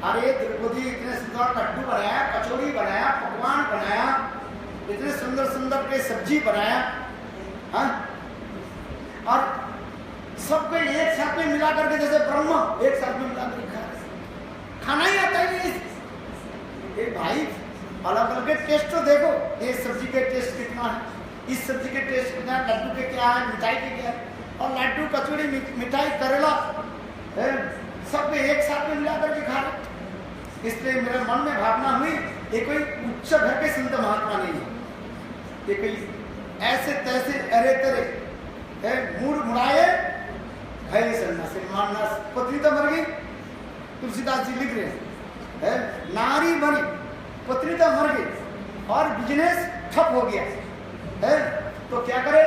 अरे द्रौपदी इतने सुंदर लड्डू बनाया, कचौड़ी बनाया, पकवान बनाया, इतने सुंदर सुंदर के सब्जी बनाया, हाँ? और सबको एक साथ में मिला करके जैसे ब्रह्म एक साथ में मिला करके खाना ही आता ही नहीं। भाई अलग अलग के टेस्ट तो देखो, ये सब्जी के टेस्ट कितना है, इस सब्जी के टेस्ट कितना है, लड्डू के क्या है, मिठाई के क्या है, और लड्डू कचौड़ी मिठाई करेला सब एक साथ में मिला करके खा रहे। इसलिए मेरे मन में भावना हुई ये कोई उच्च घर के संत महात्मा नहीं है, ये कोई ऐसे तैसे अरे तेरे मूड मुड़ाए है सन्यासी मानना। पत्नी तो मर गई, तुलसीदास जी लिख रहे हैं नारी बनी, पत्नी तो मर गई और बिजनेस ठप हो गया है, तो क्या करे?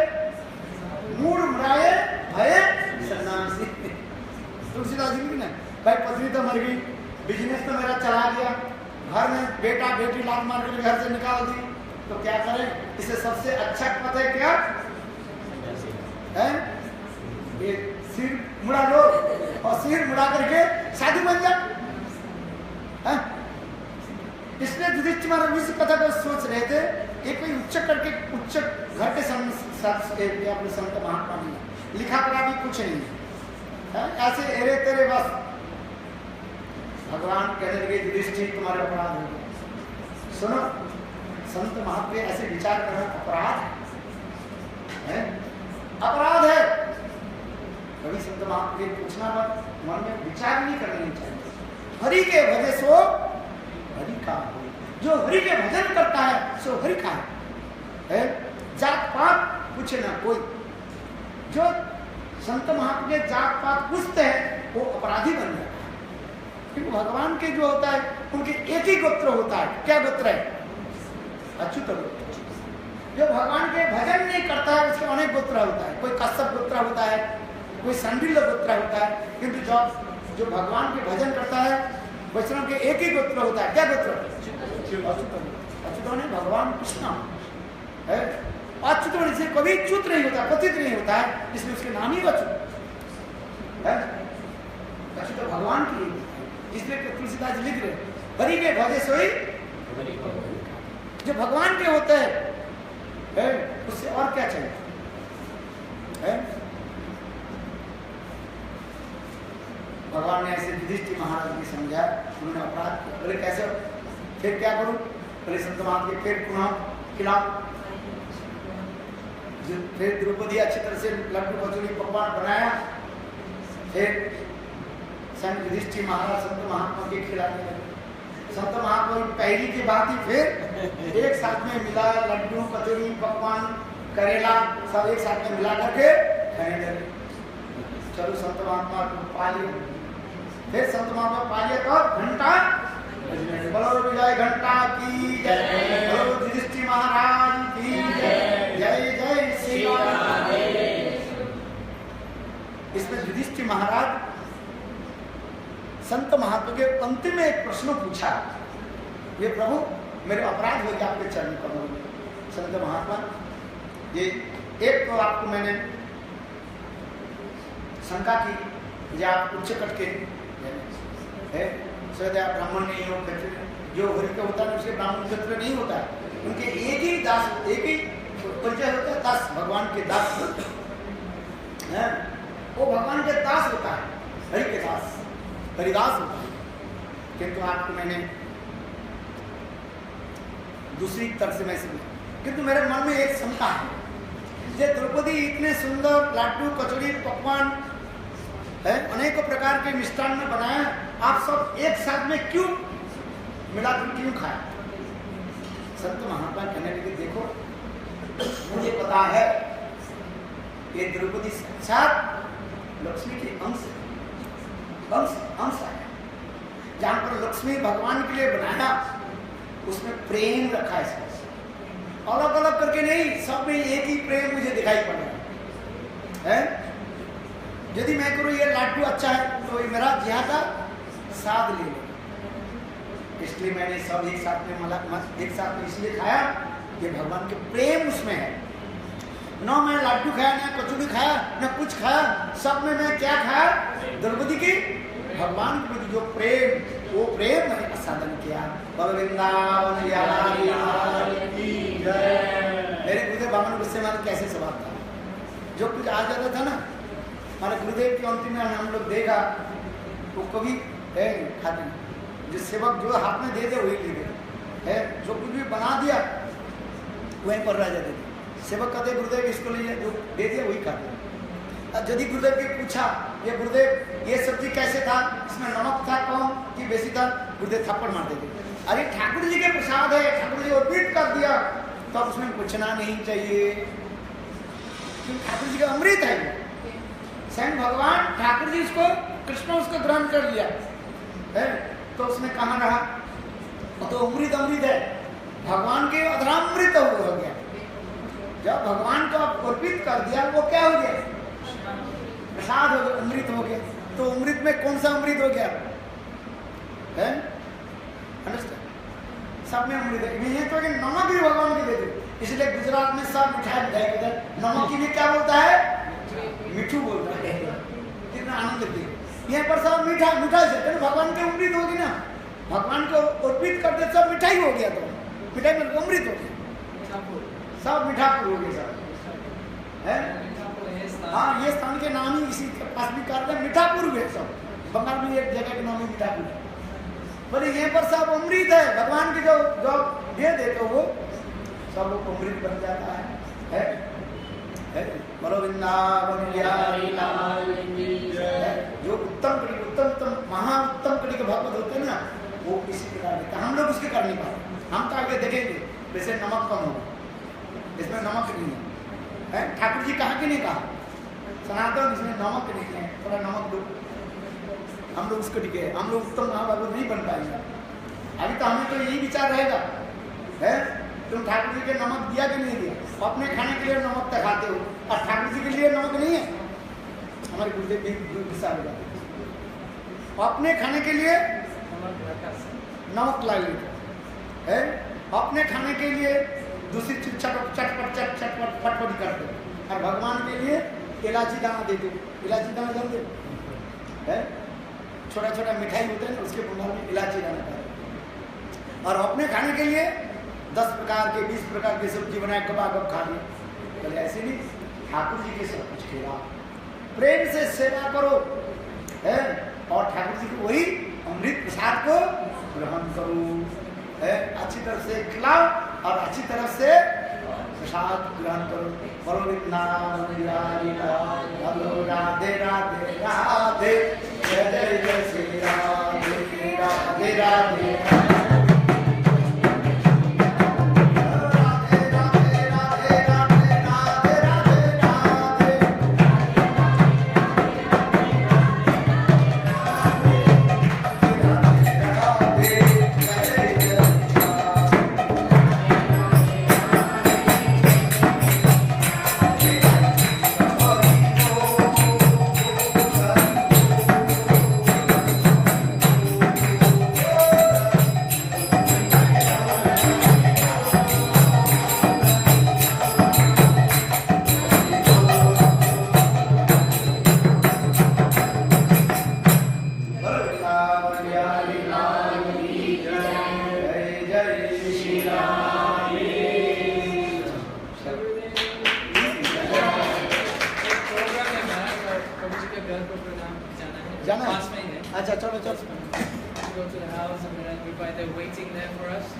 मूड मुड़ाए भय सन्यासी। तुलसीदास जी लिख रहे भाई पत्नी तो मर गई, बिजनेस तो मेरा चला गया, घर में बेटा बेटी लात मार के घर से निकाल दी, तो क्या करें? इसे सबसे अच्छा पता है क्या है? ये सिर मुड़ा लो और सिर मुड़ा करके शादी बन जा। इसलिए युधिष्ठिर महाराज इस कथा को सोच रहे थे, ये कोई उच्च करके उच्च घर के अपने संत महात्मा नहीं, लिखा पढ़ा भी कुछ नहीं है, ऐसे एरे तेरे बस। भगवान कहने लगे युधिष्ठिर तुम्हारे अपराध हो गए। सुनो, संत महात्मा ऐसे विचार करना अपराध है, अपराध है। कभी संत महात्मा पूछना मत, मन में विचार नहीं करना चाहिए। हरि के भजे सो हरि का हो, जो हरि के भजन करता है सो हरि का है। जात पात पूछे ना कोई, जो संत महात्मा के जात पात पूछते हैं वो अपराधी बन जाता है। क्योंकि भगवान के जो होता है उनके एक ही गोत्र होता है। क्या गोत्र है? अच्युत गोत्र। जो भगवान के भजन नहीं करता है उसके अनेक गोत्र होता है, कोई कश्यप गोत्र होता है, कोई संडिल्य गोत्र होता है, किंतु जो भगवान के भजन करता है वैष्णव के एक ही गोत्र होता है। क्या गोत्र? अच्युत ने भगवान कृष्ण है। अच्युत से कभी च्युत नहीं होता, पतित नहीं होता है, इसलिए उसके नाम ही अच्युत है। अच्युत भगवान की, इसलिए तुलसीदास जी लिख रहे हरि के भजे सोई, जो भगवान के होते हैं है, उससे और क्या चाहिए है? भगवान ने ऐसे युधिष्ठिर महाराज की समझा, उन्होंने अपराध किया। बोले कैसे, फिर क्या करूं? बोले संत महात्मा के फिर पुनः खिलाओ। फिर द्रौपदी अच्छी तरह से लड्डू कचौड़ी पकवान बनाया, फिर संत युधिष्ठिर महाराज संत महात्मा के खिलाने लगे। संत महात्मा पहली की बात ही फिर एक साथ में मिला, लड्डू कचौड़ी पकवान करेला सब एक साथ में मिला करके खाने लगे। चलो संत महात्मा को पा लिया, फिर संत महात्मा पा लिया तो घंटा बोलो विजय घंटा की जय, बोलो युधिष्ठिर महाराज की जय, जय जय श्री राम। इसमें युधिष्ठिर महाराज संत महात्मा के अंतिम में एक प्रश्न पूछा, ये प्रभु मेरे अपराध हो गया आपके चरण कमल में। संत महात्मा ये एक तो आपको मैंने शंका की, या आप उच्च कट के है, शायद आप ब्राह्मण नहीं हो, जो हरि का होता है उसके ब्राह्मण क्षत्रिय नहीं होता है, उनके एक ही दास, एक ही परिचय होता है, दास, भगवान के दास है, वो भगवान के दास होता है, हरि के दास, हरिदास होता है। किंतु आपको मैंने दूसरी तरह से मैं समझा, किंतु मेरे मन में एक शंका है, ये द्रौपदी इतने सुंदर लड्डू कचौड़ी पकवान है, अनेकों प्रकार के मिष्ठान में बनाया, आप सब एक साथ में क्यों मिलाकर क्यों खाए? संत महात्मा कहने लगे देखो मुझे पता है ये द्रौपदी साक्षात लक्ष्मी के अंश है। जहां पर लक्ष्मी भगवान के लिए बनाया उसमें प्रेम रखा है, अलग अलग करके नहीं, सब में एक ही प्रेम मुझे दिखाई पड़ रहा है। यदि मैं करूँ ये लड्डू अच्छा है तो ये मेरा ज्यादा स्वाद ले लेगा, इसलिए मैंने सब एक साथ में एक साथ में इसलिए खाया कि भगवान के प्रेम उसमें है। ना मैं लड्डू खाया, ना कचौड़ी खाया, ना कुछ खाया, सब में मैं क्या खाया? द्रौपदी की भगवान के प्रति जो प्रेम, वो प्रेम मैंने प्रसादन किया। वृंदावन मेरे गुरुदेव बामन गुस्से मारे कैसे स्वभाव था, जो कुछ आ जाता था ना हमारे गुरुदेव के अंतिम में हम लोग देखा वो कभी है खाते नहीं, जो सेवक जो हाथ में दे दे वही ले दे है, जो कुछ भी बना दिया वहीं पर रह जाते थे। सेवक कहते गुरुदेव इसको लिए, जो दे दिया वही खाते। अब यदि गुरुदेव के पूछा ये गुरुदेव ये सब्जी कैसे था, इसमें नमक था कम कि बेसी था, गुरुदेव थप्पड़ मारते थे। अरे ठाकुर जी के प्रसाद है, ठाकुर जी को अर्पित कर दिया, तो अब उसमें पूछना नहीं चाहिए, क्योंकि ठाकुर जी का अमृत है वो। स्वयं भगवान ठाकुर जी इसको, कृष्ण उसको ग्रहण कर लिया है, तो उसमें कहाँ रहा? तो अमृत अमृत है, भगवान के अधरामृत हो गया। जब भगवान को आप अर्पित कर दिया वो क्या हो गया? प्रसाद हो गया, अमृत हो गया। तो अमृत में कौन सा अमृत हो गया है? सब में अमृत है। ये तो नमक भी भगवान की दे दो, इसलिए गुजरात में सब मिठाई मिठाई नमक की भी क्या बोलता है? मिठू बोलता है। कितना आनंद दे, यहाँ पर सब मीठा मिठाई से भगवान की अमृत होगी ना, भगवान को अर्पित करते सब मिठाई हो गया, तो मिठाई में अमृत हो गया, सब मीठापुर हो गया सब है। हाँ, ये स्थान के नाम ही इसी पास भी कर रहे मीठापुर है, सब बंगाल में एक जगह के नाम ही मीठापुर है। बोले यहाँ पर सब अमृत है, भगवान की जो दे देते वो सब लोग अमृत बन जाता है। बोलो वृंदावन जो उत्तम कड़ी, उत्तम महा उत्तम कड़ी के भगवत होते हैं ना, वो किसी के कारण हम लोग उसके कर नहीं पाते। हम तो आगे देखेंगे वैसे नमक कम होगा, इसमें नमक नहीं है। ठाकुर जी कहा कि नहीं कहा? सनातन इसमें नमक नहीं है, थोड़ा नमक दो, हम लोग उसको टिके, हम लोग उत्तम महाभागवत नहीं बन पाएंगे। अभी तो हमें तो यही विचार रहेगा है, तुम ठाकुर जी के नमक दिया कि नहीं दिया? अपने खाने के लिए नमक तक खाते हो और ठाकुर जी के लिए नमक नहीं है। हमारे गुरुदेव भी गुस्सा हो जाते, अपने खाने के लिए नमक ला लेते है, अपने खाने के लिए दूसरी चीज चटपट फटफट करते, और भगवान के लिए इलायची दाना देते। इलायची दाना जानते है? छोटा छोटा मिठाई होता है ना, उसके भंडार में इलायची दाना डालते, और अपने खाने के लिए 10 प्रकार के 20 प्रकार की सब्जी बनाए कबाब खा लिए। बोले ऐसे नहीं, ठाकुर जी के सब कुछ खिला, प्रेम से सेवा करो है, और ठाकुर जी को वही अमृत प्रसाद को ग्रहण करो है, अच्छी तरह से खिलाओ और अच्छी तरह से प्रसाद ग्रहण करो। बोलो वृंदावन बिहारी लाल, बोलो राधे राधे राधे, जय जय जय श्री राधे राधे राधे।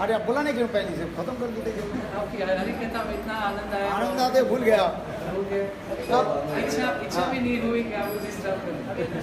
अरे बुलाने क्यों पहले से खत्म कर देते क्यों? इतना आनंद आते भूल गया। इच्छा भी नहीं हुई कि आप डिस्टर्ब करें।